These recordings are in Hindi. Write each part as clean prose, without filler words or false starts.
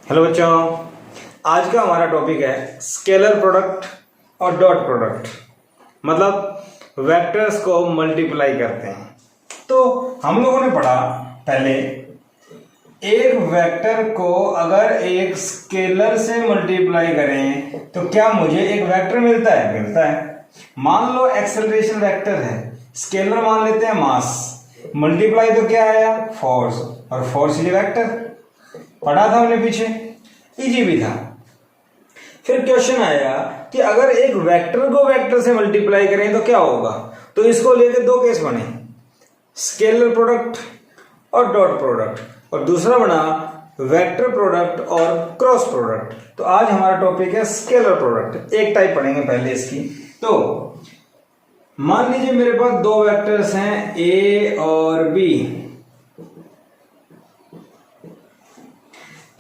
हेलो बच्चों, आज का हमारा टॉपिक है स्केलर प्रोडक्ट और डॉट प्रोडक्ट। मतलब वेक्टर्स को मल्टीप्लाई करते हैं। तो हम लोगों ने पढ़ा पहले, एक वेक्टर को अगर एक स्केलर से मल्टीप्लाई करें तो क्या मुझे एक वेक्टर मिलता है? मिलता है। मान लो एक्सेलरेशन वेक्टर है, स्केलर मान लेते हैं मास, मल्टीप्लाई तो क्या आया? फोर्स, और फोर्स ये वेक्टर पढ़ा था हमने पीछे, इजी भी था। फिर क्वेश्चन आया कि अगर एक वेक्टर को वेक्टर से मल्टीप्लाई करें तो क्या होगा? तो इसको लेकर दो केस बने, स्केलर प्रोडक्ट और डॉट प्रोडक्ट, और दूसरा बना वेक्टर प्रोडक्ट और क्रॉस प्रोडक्ट। तो आज हमारा टॉपिक है स्केलर प्रोडक्ट। एक टाइप पढ़ेंगे पहले इसकी। तो मान लीजिए मेरे पास दो वेक्टर्स हैं ए और बी।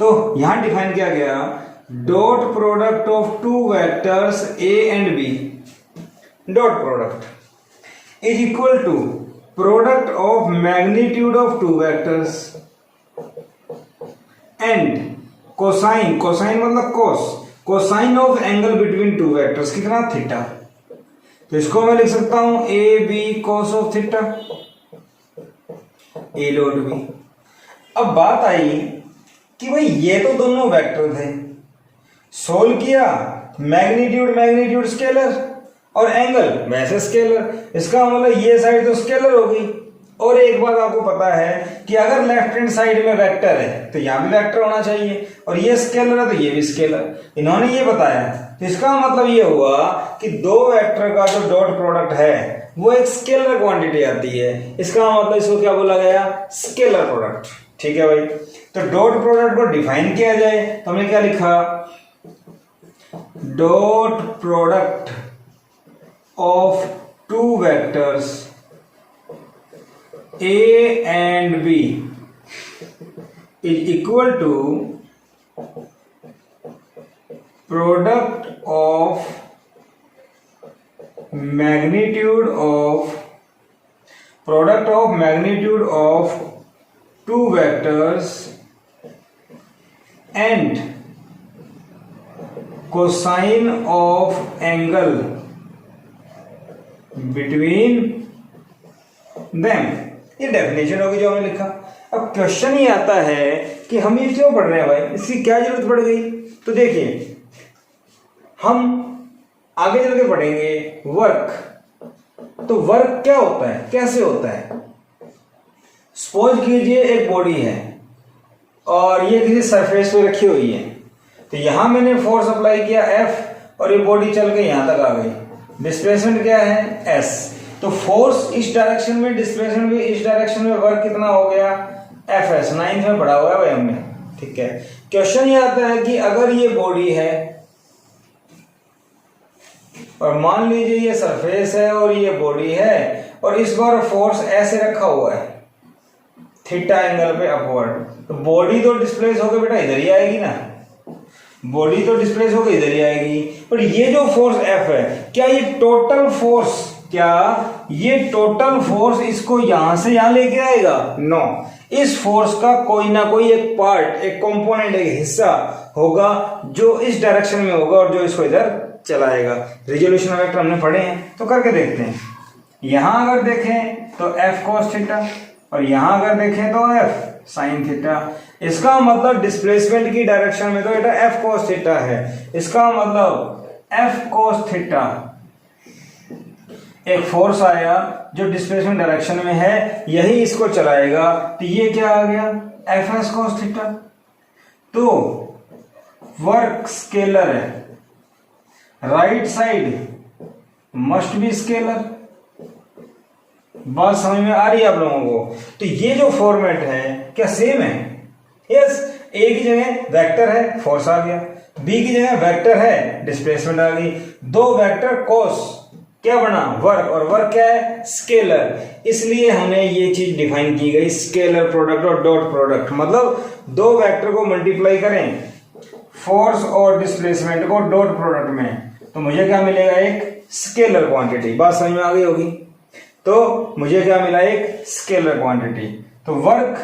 तो यहां डिफाइन किया गया, dot product of two vectors A and B, dot product is equal to product of magnitude of two vectors and cosine, cosine मतलब cos, cosine of angle between two vectors कितना? थीटा। तो इसको मैं लिख सकता हूं A B cos of theta, A dot B. अब बात आई कि भाई ये तो दोनों वेक्टर थे, सोल्व किया, मैग्नीट्यूड मैग्नीट्यूड स्केलर और एंगल वैसे स्केलर, इसका मतलब ये साइड तो स्केलर हो गई। और एक बात आपको पता है कि अगर लेफ्ट हैंड साइड में वेक्टर है तो यहां भी वेक्टर होना चाहिए, और ये स्केलर है तो ये भी स्केलर, इन्होंने ये बताया। तो इसका मतलब ये हुआ कि दो वेक्टर का जो डॉट प्रोडक्ट है वो एक स्केलर क्वांटिटी आती है। इसका मतलब इसको क्या बोला गया? Scalar product. ठीक है भाई। तो डॉट प्रोडक्ट को डिफाइन किया जाए तो हमने क्या लिखा? Dot product of two vectors A and B is equal to product of magnitude of two vectors and cosine of angle between them। ये डेफिनेशन होगी जो हमने लिखा। अब क्वेश्चन ही आता है कि हम ये क्यों पढ़ रहे हैं भाई, इसकी क्या जरूरत पड़ गई? तो देखिए, हम आगे चल के पढ़ेंगे वर्क। तो वर्क क्या होता है, कैसे होता है? सपोज कीजिए एक बॉडी है और ये किसी सरफेस पे रखी हुई है, तो यहां मैंने फोर्स अप्लाई किया F और ये बॉडी चल के यहां तक आ गई। डिस्प्लेसमेंट क्या है? S। तो फोर्स इस डायरेक्शन में, डिस्प्लेसमेंट भी इस डायरेक्शन में, वर्क कितना हो गया? Fs। 9th में पढ़ा हुआ है भाई हमने। ठीक है। क्वेश्चन ये आता है कि अगर ये बॉडी है और मान लीजिए ये सरफेस है और ये बॉडी है, और इस बार फोर्स ऐसे रखा हुआ है थीटा एंगल पे अपवर्ड, तो बॉडी तो डिस्प्लेस होकर बेटा इधर ही आएगी ना, बॉडी तो डिस्प्लेस होकर इधर ही आएगी। पर ये जो फोर्स F है, क्या ये टोटल फोर्स, क्या ये टोटल फोर्स इसको यहां से यहां लेके आएगा? नो। इस फोर्स का कोई ना कोई एक पार्ट, एक कंपोनेंट, एक हिस्सा होगा जो इस डायरेक्शन में होगा और जो इसको इधर चलाएगा। रिजोल्यूशन वेक्टर हमने पढ़े हैं, तो करके देखते हैं। यहां अगर देखें तो F cos थीटा, और यहां अगर देखें तो F sin थीटा। इसका मतलब डिस्प्लेसमेंट की डायरेक्शन में तो बेटा F cos थीटा है। इसका मतलब F cos थीटा एक फोर्स आया जो डिस्प्लेसमेंट डायरेक्शन में है, यही इसको चलाएगा। तो ये क्या आ गया? Fs cos theta. तो वर्क स्केलर है, right side must be scalar. बात समझ में आ रही है आप लोगों को? तो ये जो फॉर्मेट है क्या सेम है? यस। ए की जगह वेक्टर है, फोर्स आ गया, बी की जगह वेक्टर है, डिस्प्लेसमेंट आ गई। दो वेक्टर कोस क्या बना? वर्क, और वर्क क्या है? स्केलर। इसलिए हमने ये चीज डिफाइन की गई, स्केलर प्रोडक्ट और डॉट प्रोडक्ट। मतलब दो वेक्टर को मल्टीप्लाई करें फोर्स और डिस्प्लेसमेंट को डॉट प्रोडक्ट में, तो मुझे क्या मिलेगा? एक स्केलर क्वांटिटी। बात समझ में आ गई होगी? तो मुझे क्या मिला? एक स्केलर क्वांटिटी। तो वर्क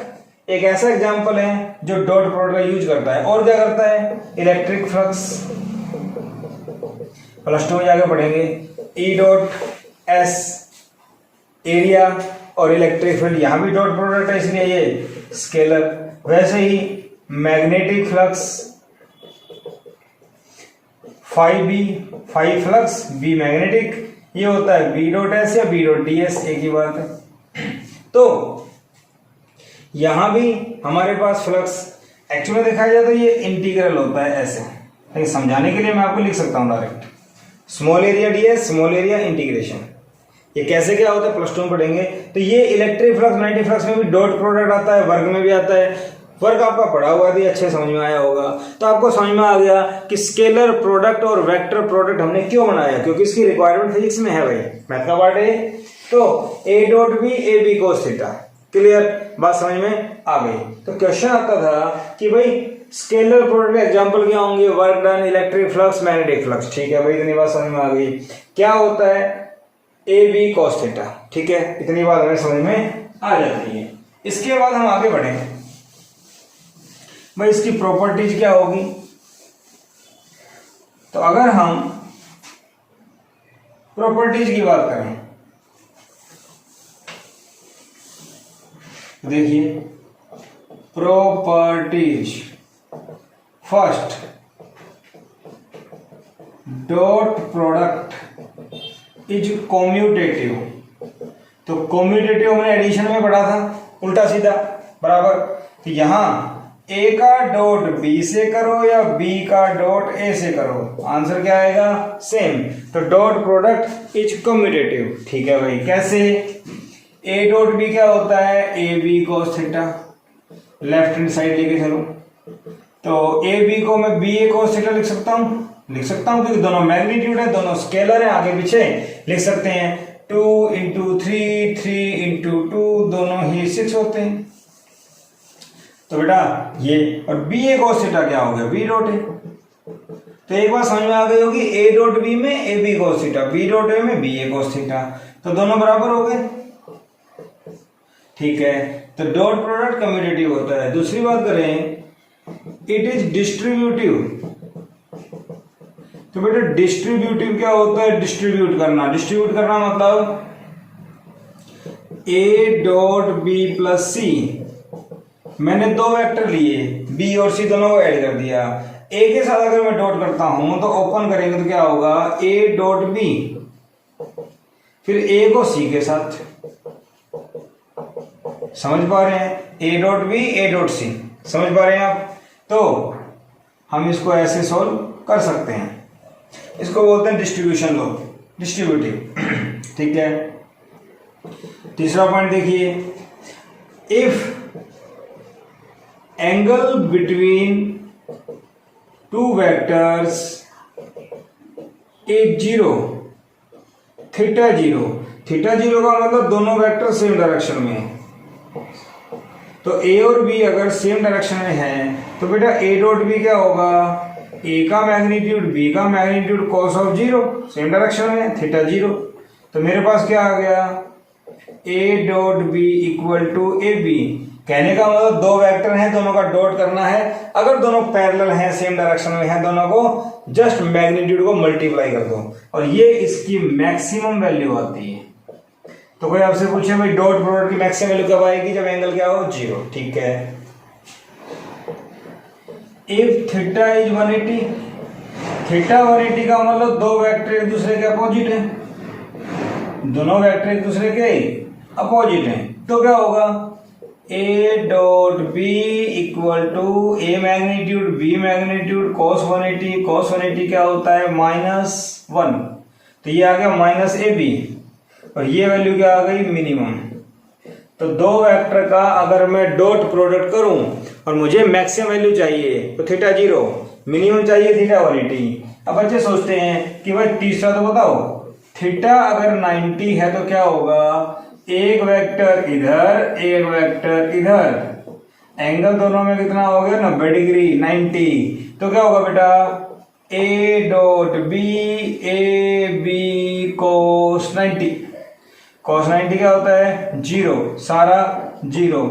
एक ऐसा एग्जांपल है जो डॉट प्रोडक्ट का यूज करता है। और क्या करता है, इलेक्ट्रिक फ्लक्स, +2 में जाके पढ़ेंगे, ई डॉट एस एरिया और इलेक्ट्रिक फील्ड, यहां भी डॉट प्रोडक्ट है इसलिए ये स्केलर। वैसे ही magnetic flux, phi B, phi flux B magnetic, ये होता है बी डॉट एस या बी डॉट डी एस, एक ही बात है। तो यहां भी हमारे पास फ्लक्स एक्चुअली देखा जाए तो ये इंटीग्रल होता है ऐसे, लेकिन समझाने के लिए मैं आपको लिख सकता हूं direct, small area DS, small area integration. ये कैसे क्या होता है +2 में पढ़ेंगे। तो ये इलेक्ट्रिक फ्लक्स, मैग्नेटिक फ्लक्स में भी डॉट प्रोडक्ट आता है, वर्ग में भी आता है। वर्ग आपका पढ़ा हुआ भी अच्छे समझ में आया होगा, तो आपको समझ में आ गया कि स्केलर प्रोडक्ट और वेक्टर प्रोडक्ट हमने क्यों बनाया, क्योंकि इसकी रिक्वायरमेंट फिजिक्स में है भाई, मैथ का पार्ट है। तो A dot B A B cos theta, clear, बात समझ में आ गई। तो क्वेश्चन आता था कि भाई स्केलर प्रोडक्ट के एग्जांपल क्या होंगे, work done, electric flux, magnetic flux, ठीक है भाई, इतनी बात समझ में आ गई। क्या होता है ए बी कोस थीटा, ठीक है, इतनी बात हमें समझ में आ जाती है। इसके बाद हम आगे बढ़े भाई, इसकी प्रॉपर्टीज क्या होगी। तो अगर हम प्रॉपर्टीज की बात करें, देखिए properties, first dot product is commutative. तो कॉम्यूटेटिव हमने एडिशन में पढ़ा था, उल्टा सीधा बराबर। तो यहां ए का डॉट बी से करो या बी का डॉट ए से करो, आंसर क्या आएगा, सेम। तो डॉट प्रोडक्ट इज कॉम्यूटेटिव, ठीक है भाई। कैसे, ए डॉट बी क्या होता है, A B cos theta, left hand side लेके चलो। तो ए बी को मैं बी ए कोस थीटा लिख सकता हूं क्योंकि दोनों मैग्नीट्यूड है, दोनों स्केलर है, आगे पीछे लिख सकते हैं। 2 × 3, 3 × 2, दोनों ही 6 होते हैं। तो बेटा ये, और बी ए कोस थीटा क्या हो गया, बी डॉट ए। तो एक बार समझ में आ गई होगी, ए डॉट बी में A B cos theta, B dot A में बी ए कोस थीटा, तो दोनों बराबर हो गए, ठीक है। तो डॉट प्रोडक्ट कम्यूटेटिव होता है। दूसरी बात करें, इट इज डिस्ट्रीब्यूटिव। तो बेटा डिस्ट्रीब्यूटिव क्या होता है, डिस्ट्रीब्यूट करना। डिस्ट्रीब्यूट करना मतलब ए डॉट बी प्लस सी, मैंने दो वेक्टर लिए, बी और सी दोनों को ऐड कर दिया। ए के साथ अगर मैं डॉट करता हूं तो ओपन करेंगे तो क्या होगा, ए डॉट बी, फिर ए को सी के साथ, समझ पा रहे हैं, A dot B A dot C, समझ पा रहे हैं आप। तो हम इसको ऐसे सॉल्व कर सकते हैं, इसको बोलते हैं डिस्ट्रीब्यूशन लॉ, डिस्ट्रीब्यूटिव, ठीक है। तीसरा पॉइंट देखिए, if angle between two vectors is 0, theta 0, theta 0 का मतलब दोनों वेक्टर सेम डायरेक्शन में है। तो ए और बी अगर सेम डायरेक्शन में है तो बेटा ए डॉट बी क्या होगा, ए का मैग्नीट्यूड बी का magnitude cos of 0, same direction में, थीटा 0। तो मेरे पास क्या आ गया, A dot B equal to A B. कहने का मतलब दो वेक्टर हैं, दोनों का डॉट करना है। अगर दोनों पैरेलल हैं, सेम डायरेक्शन में हैं, दोनों को जस्ट मैग्नीट्यूड को मल्टीप्लाई कर दो और ये इसकी मैक्सिमम वैल्यू आती है। तो कोई आपसे पूछे भाई डॉट प्रोडक्ट की मैक्सिमम वैल्यू कब आएगी, जब एंगल क्या हो, 0, ठीक है। इफ थीटा इज 180, थीटा 180 का मतलब दो वेक्टर एक दूसरे के अपोजिट है, दोनों वेक्टर एक दूसरे के अपोजिट हैं। तो क्या होगा, A dot B equal to A magnitude B magnitude cos 180, cos 180 क्या होता है, -1। तो ये आ गया माइनस ए बी, और ये वैल्यू क्या आ गई, मिनिमम। तो दो वेक्टर का अगर मैं डॉट प्रोडक्ट करूं और मुझे मैक्सिमम वैल्यू चाहिए तो थीटा 0, मिनिमम चाहिए थीटा 180। अब बच्चे सोचते हैं कि भाई तीसरा तो बताओ, थीटा अगर 90 है तो क्या होगा, एक वेक्टर इधर एक वेक्टर इधर, एंगल दोनों में कितना हो गया, 90 डिग्री, 90। तो क्या होगा बेटा, A dot B A B cos 90, cos 90 क्या होता है, 0, सारा 0।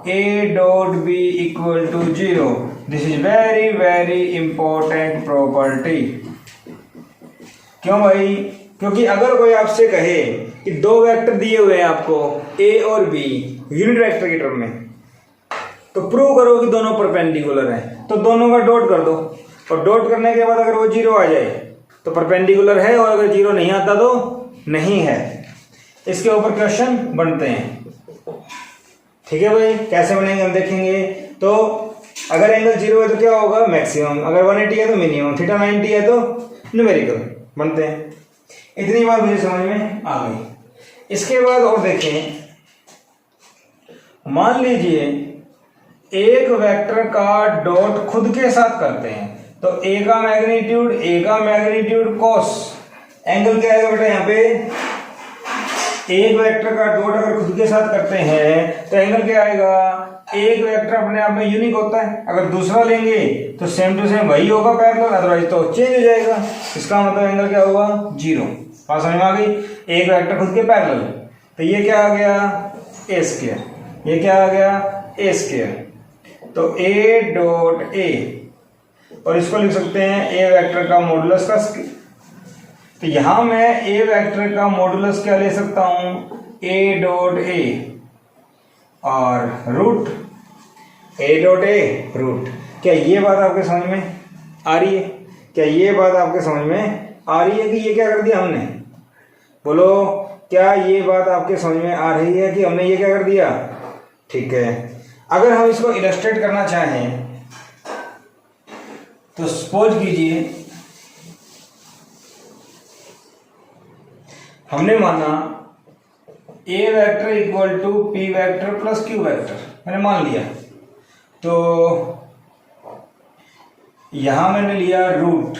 A dot B equal to 0। This is very very important property. क्यों भाई? क्योंकि अगर कोई आपसे कहे कि दो वेक्टर दिए हुए हैं आपको ए और बी यूनिट वेक्टर की टर्म में, तो प्रूव करो कि दोनों परपेंडिकुलर हैं, तो दोनों का डॉट कर दो, और डॉट करने के बाद अगर वो 0 आ जाए तो परपेंडिकुलर है, और अगर 0 नहीं आता तो नहीं है। इसके ऊपर क्वेश्चन बनते हैं। ठीक है भाई, कैसे बनेंगे हम देखेंगे। तो अगर एंगल 0 है तो क्या होगा? मैक्सिमम। अगर 180 है तो मिनिमम। थीटा 90 है तो न्यूमेरिकल बनते हैं। इतनी बात मुझे समझ में आ गई। इसके बाद और देखें, मान लीजिए एक वेक्टर का डॉट खुद के साथ करते हैं, तो ए का मैग्नीट्यूड कॉस एंगल क्या आएगा बेटा? यहाँ पे एक वेक्टर का डॉट अगर खुद के साथ करते हैं तो एंगल क्या आएगा? एक वेक्टर अपने आप में यूनिक होता है, अगर दूसरा लेंगे तो सेम टू सेम वही होगा पैरेलल, अदरवाइज तो चेंज हो जाएगा। इसका मतलब एंगल क्या होगा? 0। बात समझ में आ गई? एक वेक्टर खुद के पैरेलल, तो ये क्या आ गया? A square. ये क्या आ गया? A square. तो ए डॉट ए, और इसको लिख सकते हैं ए वेक्टर का मॉडुलस का स्क्वायर। तो यहां मैं ए वेक्टर का मॉडुलस क्या ले सकता हूं? ए डॉट ए और root A dot A root. क्या ये बात आपके समझ में आ रही है? क्या ये बात आपके समझ में आ रही है कि ये क्या कर दिया हमने? बोलो, क्या ये बात आपके समझ में आ रही है कि हमने ये क्या कर दिया? ठीक है। अगर हम इसको इलस्ट्रेट करना चाहें तो सपोज कीजिए हमने माना A vector equal to P vector plus Q vector, मैंने मान लिया। तो यहां मैंने लिया root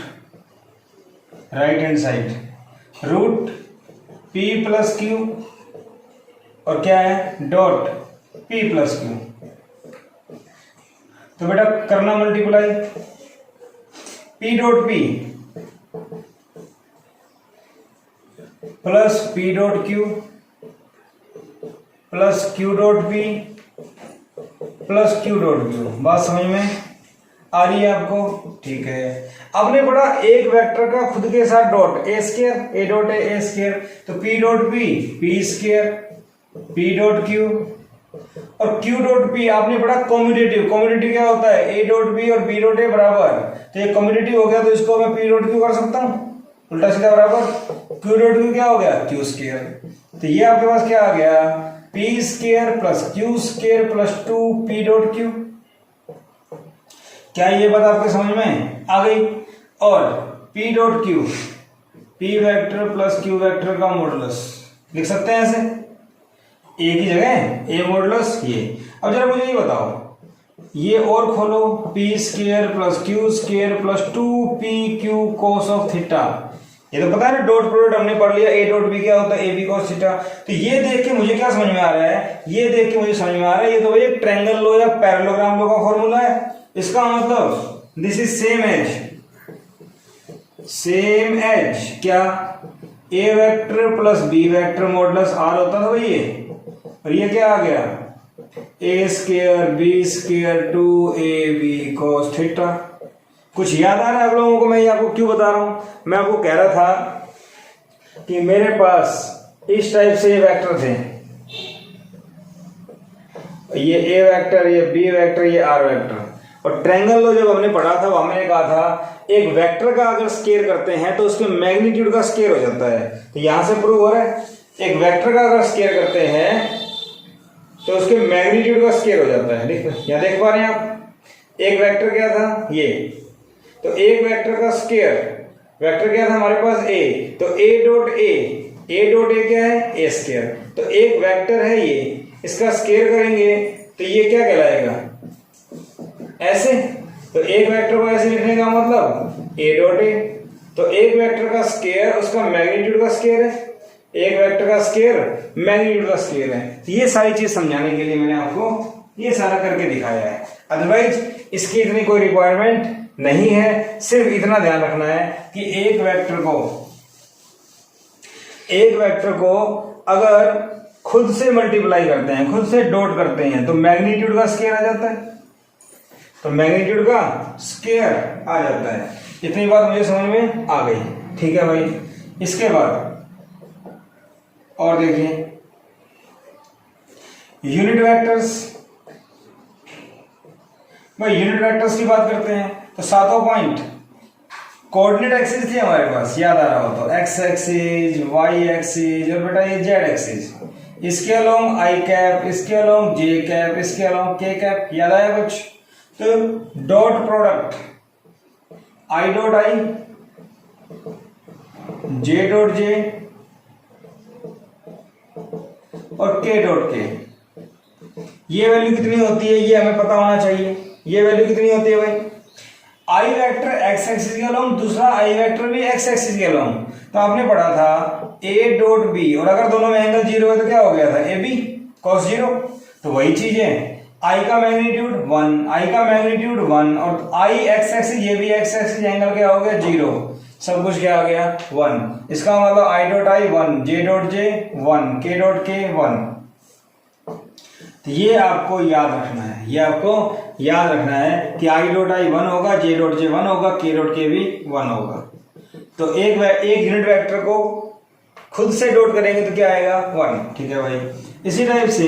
right hand side, root P plus Q, और क्या है? Dot P plus Q. तो बेटा करना multiply, P dot P plus P dot Q plus Q dot P plus Q dot Q. बात समझ में आ रही है आपको? ठीक है। आपने पढ़ा एक वेक्टर का खुद के साथ dot A square, A dot A square, तो P dot P square, P dot Q, और क्यू डॉट पी आपने पढ़ा कॉम्यूटेटिव। कॉम्यूटेटिव क्या होता है? ए डॉट बी और बी डॉट ए बराबर, तो ये कॉम्यूटेटिव हो गया, तो इसको मैं पी डॉट क्यू कर सकता हूं, उल्टा सीधा बराबर क्यू डॉट क्यू क्या हो गया? Q square. तो ये आपके पास क्या आ गया? P square plus Q square plus 2 P dot Q. क्या ये बात आपके समझ में आ गई? और P dot Q, P vector plus Q vector का मॉडुलस लिख सकते हैं ऐसे, ए की जगह ए मॉडुलस ये। अब जरा मुझे ये बताओ, ये और खोलो, P square plus Q square plus 2 P Q cos of theta. ये तो पता है ना, डॉट प्रोडक्ट हमने पढ़ लिया, ए डॉट बी क्या होता है? A B cos theta. तो ये देख के मुझे क्या समझ में आ रहा है? ये देख के मुझे समझ में आ रहा है, ये तो भाई ट्रायंगल लो या पैरेललोग्राम लो का फॉर्मूला है। इसका मतलब दिस इज सेम एज क्या? A vector plus B vector modulus R होता था भाई ये, और ये क्या आ गया? A square B square 2ab cos थीटा। कुछ याद आ रहा है आप लोगों को? मैं ये आपको क्यों बता रहा हूं? मैं आपको कह रहा था कि मेरे पास इस टाइप से वेक्टर थे, ये ए वेक्टर, ये बी वेक्टर, ये आर वेक्टर, और ट्रायंगल लो जब हमने पढ़ा था, हमने कहा था एक वेक्टर का अगर स्केयर करते हैं तो उसके मैग्नीट्यूड का स्केयर हो जाता है। तो यहां से प्रूव हो रहा है, एक वेक्टर का अगर स्केयर करते हैं तो उसके मैग्नीट्यूड का स्केयर हो जाता है। यहां देख पा रहे हैं आप, एक वेक्टर क्या था? ये। तो एक वेक्टर का स्केयर, वेक्टर क्या था हमारे पास? ए, तो ए डॉट ए क्या है? ए स्केयर। तो एक वेक्टर है ये, इसका स्केयर करेंगे तो ये क्या कहलाएगा? ऐसे। तो एक वेक्टर को ऐसे लिखने का मतलब ए डॉट ए, तो एक वेक्टर का स्केयर उसका मैग्नीट्यूड का स्केयर है, एक वेक्टर का स्केयर मैग्नीट्यूड का स्केयर है। तो ये सारी चीज समझाने के लिए मैंने आपको ये सारा करके दिखाया है। अदरवाइज इसकी इतनी कोई रिक्वायरमेंट नहीं है। सिर्फ इतना ध्यान रखना है कि एक वेक्टर को अगर खुद से मल्टीप्लाई करते हैं, खुद से डॉट करते हैं, तो मैग्नीट्यूड का स्केयर आ जाता है, तो मैग्नीट्यूड का स्केयर आ जाता है। इतनी बात मुझे समझ में आ गई, ठीक है भाई। इसके बाद और देखिए यूनिट वेक्टर्स। भाई यूनिट वेक्टर्स की बात करते हैं तो सातों पॉइंट कोऑर्डिनेट एक्सिस थी हमारे पास, याद आ रहा हो तो, एक्स एक्सिस, वाई एक्सिस और बेटा ये जेड एक्सिस। इसके अलोंग आई कैप, इसके अलोंग जे कैप, इसके अलोंग के कैप, याद आया कुछ? तो dot product I dot I, J dot जे और के डॉट के, ये वैल्यू कितनी होती है ये हमें पता होना चाहिए। ये वैल्यू कितनी होती है भाई? आई वेक्टर एक्स एक्सिस के अलोंग, दूसरा आई वेक्टर भी एक्स एक्सिस के अलोंग। तो आपने पढ़ा था ए डॉट बी, और अगर दोनों में एंगल जीरो है तो क्या हो गया था? A B cos zero. तो वही चीज है, आई का मैग्नीट्यूड 1, आई का मैग्नीट्यूड 1 और आई एक्स एक्सिस, ये भी एक्स एक्सिस, एंगल क्या हो गया? जीरो। सब कुछ क्या आ गया? 1। इसका मतलब आई डॉट आई 1, जे डॉट जे 1, के डॉट के 1। तो ये आपको याद रखना है, ये आपको याद रखना है कि आई डॉट आई 1 होगा, जे डॉट जे 1 होगा, के डॉट के भी 1 होगा। तो एक यूनिट वेक्टर को खुद से डॉट करेंगे तो क्या आएगा? 1, ठीक है भाई। इसी टाइप से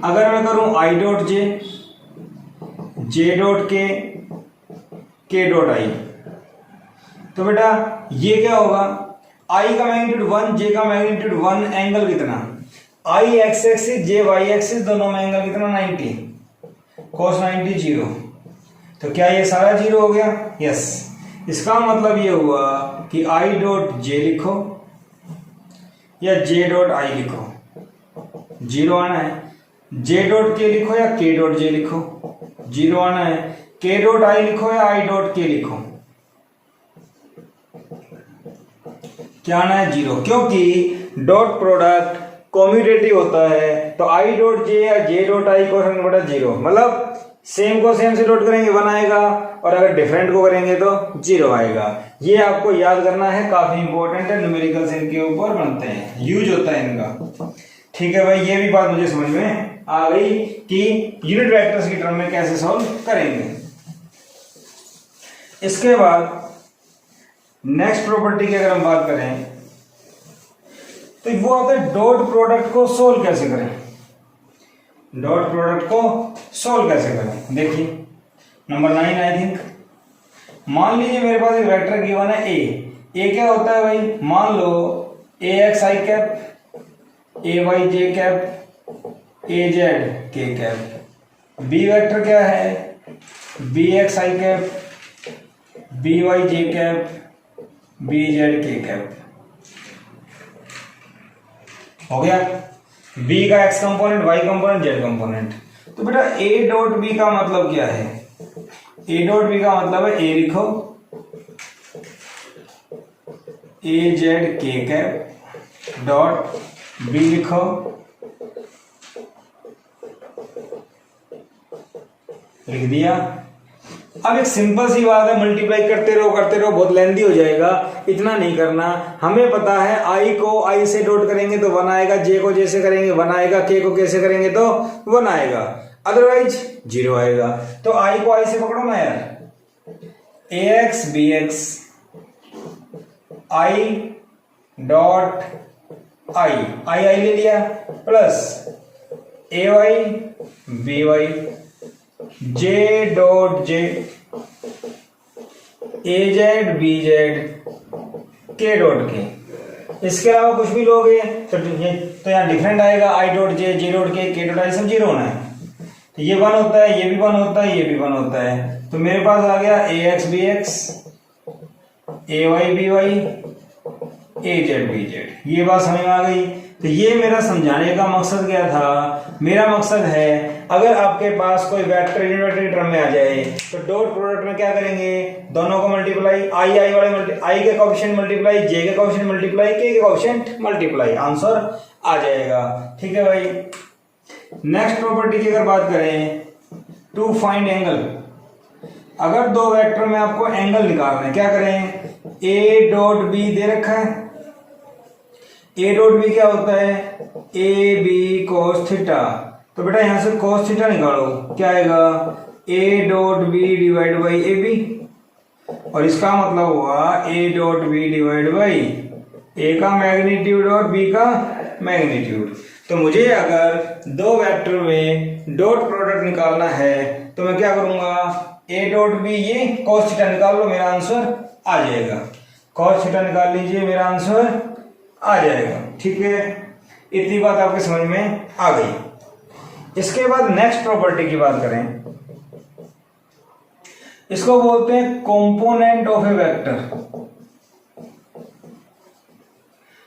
अगर मैं करूं I dot J, J dot के डॉट आई, तो बेटा ये क्या होगा? आई का मैग्नीट्यूड 1, जे का मैग्नीट्यूड 1, एंगल कितना? आई एक्स एक्सिस, जे वाई एक्सिस, दोनों में एंगल कितना? 90, cos 90 जीरो। तो क्या ये सारा जीरो हो गया? यस। इसका मतलब ये हुआ कि आई डॉट जे लिखो या जे डॉट आई लिखो, जीरो आना है। जे डॉट के लिखो या के डॉट जे लिखो, जीरो आना है। के डॉट आई लिखो या आई डॉट के लिखो, क्या आना है? जीरो। क्योंकि डॉट प्रोडक्ट कॉम्यूटेटिव होता है, तो आई डॉट जे या जे डॉट आई को बटा जीरो, मतलब सेम को सेम से डॉट करेंगे 1 आएगा, और अगर डिफरेंट को करेंगे तो 0 आएगा। ये आपको याद करना है, काफी इंपॉर्टेंट है, न्यूमेरिकल्स इनके ऊपर बनते हैं, यूज होता है इनका, ठीक है भाई। ये भी बात मुझे समझ में आ गई कि यूनिट वेक्टर्स की टर्म में कैसे सॉल्व करेंगे। इसके बाद नेक्स्ट प्रॉपर्टी की अगर हम बात करें तो वो आता है डॉट प्रोडक्ट को सोल्व कैसे करें। डॉट प्रोडक्ट को सोल्व कैसे करें, देखिए नंबर 9 आई थिंक। मान लीजिए मेरे पास एक वेक्टर गिवन है ए क्या होता है भाई? मान लो A x i cap, A y j cap, A z k cap. B vector क्या है? B x i cap, B Y j cap, B Z k cap. हो गया? बी का x component, y component, z component. तो बेटा ए डॉट बी का मतलब क्या है? ए डॉट बी का मतलब है ए लिखो, ए z k cap dot B लिखो, लिख दिया। अब एक सिंपल सी बात है, मल्टीप्लाई करते रहो, बहुत लेंदी हो जाएगा, इतना नहीं करना। हमें पता है आई को आई से डॉट करेंगे तो 1 आएगा, जे को जे से करेंगे 1 आएगा, के को के से करेंगे तो 1 आएगा, अदरवाइज 0 आएगा। तो आई को आई से पकड़ो ना यार, A X B x I dot I, I ले लिया, plus A Y B Y, J dot J, A Z B Z, K dot K. इसके अलावा कुछ भी लोगे तो यहाँ डिफरेंट आएगा, आई डॉट जे डॉट के डॉट आई, सब 0 होना है। तो ये 1 होता है, ये भी 1 होता है, ये भी 1 होता है। तो मेरे पास आ गया ए एक्स बी एक्स, ए वाई बी वाई, ए जेड बी जेड। ये बात समझ में आ गई। तो ये मेरा समझाने का मकसद क्या था? मेरा मकसद है अगर आपके पास कोई वेक्टर यूनिट टर्म में आ जाए तो डॉट प्रोडक्ट में क्या करेंगे? दोनों को मल्टीप्लाई, आई वाले आई के कोएफिशिएंट मल्टीप्लाई, जे के कोएफिशिएंट मल्टीप्लाई, के कोएफिशिएंट मल्टीप्लाई, आंसर आ जाएगा। ठीक है भाई। नेक्स्ट प्रॉपर्टी की अगर बात करें, टू फाइंड एंगल। अगर दो वेक्टर में आपको एंगल निकालना है, क्या करें? ए डॉट बी दे रखा है, ए डॉट बी क्या होता है, ए बी कॉस थीटा। तो बेटा यहां से कॉस थीटा निकालो, क्या आएगा, A dot B divide by A B, और इसका मतलब हुआ A dot B divide by A का मैग्नीट्यूड और बी का मैग्नीट्यूड। तो मुझे अगर दो वेक्टर में डॉट प्रोडक्ट निकालना है तो मैं क्या करूंगा, ए डॉट बी, ये कॉस थीटा निकाल लो, मेरा आंसर आ जाएगा। कॉस थीटा निकाल लीजिए, मेरा आंसर आ जाएगा। ठीक है, इतनी बात आपके समझ में आ गई। इसके बाद नेक्स्ट प्रॉपर्टी की बात करें, इसको बोलते हैं कंपोनेंट ऑफ ए वेक्टर।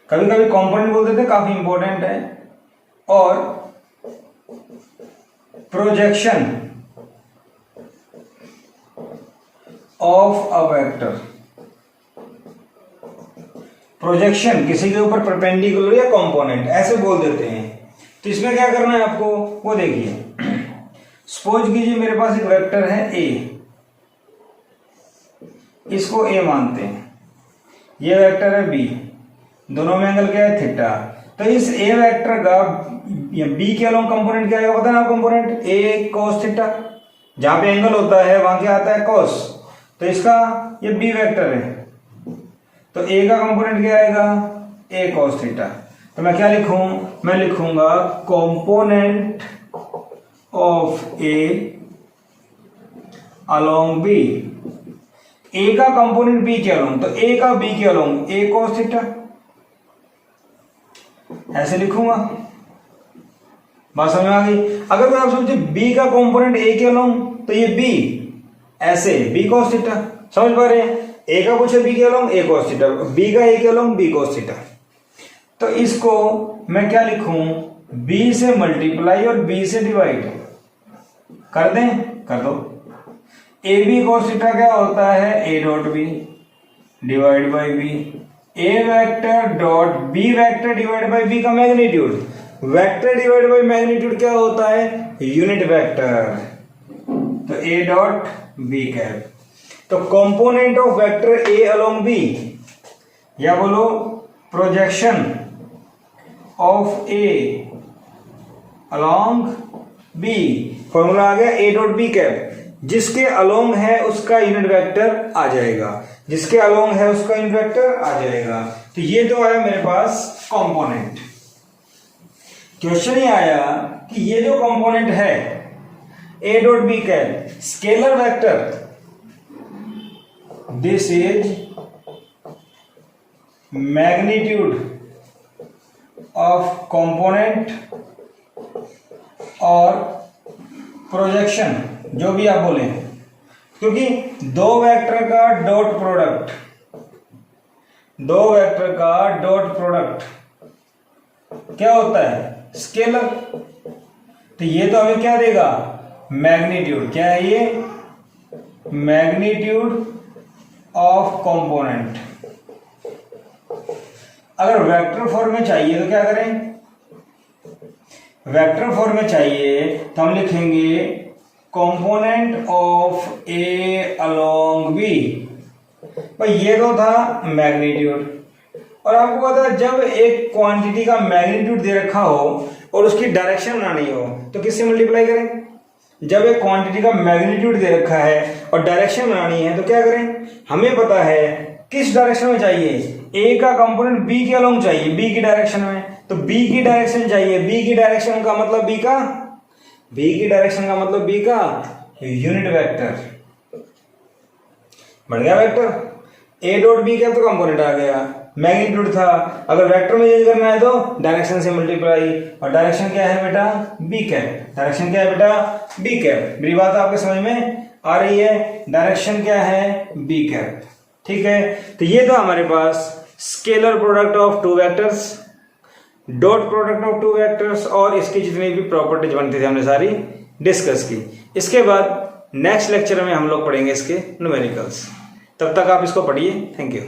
कभी कभी कंपोनेंट बोल देते, काफी इंपॉर्टेंट है। और projection of a vector, projection किसी के ऊपर परपेंडिकुलर या कंपोनेंट ऐसे बोल देते हैं। तो इसमें क्या करना है आपको, वो देखिए। सपोज कीजिए मेरे पास एक वेक्टर है ए, इसको ए मानते हैं, ये वेक्टर है बी, दोनों में एंगल क्या है, थीटा। तो इस ए वेक्टर का बी के अलोंग कंपोनेंट क्या आएगा, पता ना कंपोनेंट, ए कॉस थीटा। जहां पे एंगल होता है वहां क्या आता है, कॉस। तो इसका ये बी वेक्टर है, तो ए का कंपोनेंट क्या आएगा, ए कॉस थीटा। तो मैं क्या लिखूं, मैं लिखूंगा component of A along B. A का कंपोनेंट बी के अलोंग, तो ए का बी के अलोंग ए कॉस थीटा, ऐसे लिखूंगा। बात समझ में आ गई। अगर मैं आप सोचिए बी का कंपोनेंट ए के अलोंग, तो ये बी ऐसे बी कॉस थीटा, समझ पा रहे हैं। ए का पूछे बी के अलोंग ए कॉस थीटा, बी का ए के अलोंग बी कॉस थीटा। तो इसको मैं क्या लिखूं, बी से मल्टीप्लाई और बी से डिवाइड कर दें, कर दो। ए बी कॉस थीटा क्या होता है, A dot B divide by B, A vector dot B vector divide by B का magnitude. Vector divide by magnitude क्या होता है, यूनिट वेक्टर। तो ए डॉट बी कैप। तो component of vector A along B, या बोलो projection of A along B, formula आ गया ए डॉट बी कैप। जिसके अलोंग है उसका यूनिट वेक्टर आ जाएगा, जिसके अलोंग है उसका यूनिट वेक्टर आ जाएगा। तो ये तो आया मेरे पास कंपोनेंट। क्वेश्चन ये आया कि ये जो कंपोनेंट है A dot B cap scalar vector, this is magnitude of component और प्रोजेक्शन, जो भी आप बोले, क्योंकि दो वेक्टर का डॉट प्रोडक्ट, दो वेक्टर का डॉट प्रोडक्ट क्या होता है, स्केलर। तो ये तो हमें क्या देगा, मैग्नीट्यूड। क्या है ये, मैग्नीट्यूड ऑफ कंपोनेंट। अगर वेक्टर फॉर्म में चाहिए तो क्या करें, वेक्टर फॉर्म में चाहिए तो हम लिखेंगे component of A along B. भाई ये तो था मैग्नीट्यूड, और आपको पता है जब एक क्वांटिटी का मैग्नीट्यूड दे रखा हो और उसकी डायरेक्शन बनानी हो तो किससे मल्टीप्लाई करें। जब एक क्वांटिटी का मैग्नीट्यूड दे रखा है और डायरेक्शन बनानी है तो क्या करें, हमें पता है किस डायरेक्शन में चाहिए, ए का कंपोनेंट बी के अलोंग चाहिए, बी की डायरेक्शन में, तो बी की डायरेक्शन चाहिए। बी की डायरेक्शन का मतलब बी का, बी की डायरेक्शन का मतलब बी का यूनिट वेक्टर। बढ़ गया वेक्टर। ए डॉट बी क्या, तो कंपोनेंट आ गया, मैग्नीट्यूड था। अगर वेक्टर में चेंज करना है तो डायरेक्शन से मल्टीप्लाई, और डायरेक्शन क्या है बेटा, बी कैप। डायरेक्शन क्या है बेटा, बी कैप। मेरी बात आपके समझ में आ रही है, डायरेक्शन क्या है, बी कैप। ठीक है, तो ये तो हमारे पास scalar product of two vectors, dot product of two vectors, और इसकी जितनी भी प्रॉपर्टीज बनती थी हमने सारी डिस्कस की। इसके बाद नेक्स्ट लेक्चर में हम लोग पढ़ेंगे इसके न्यूमेरिकल्स। तब तक आप इसको पढ़िए। Thank you.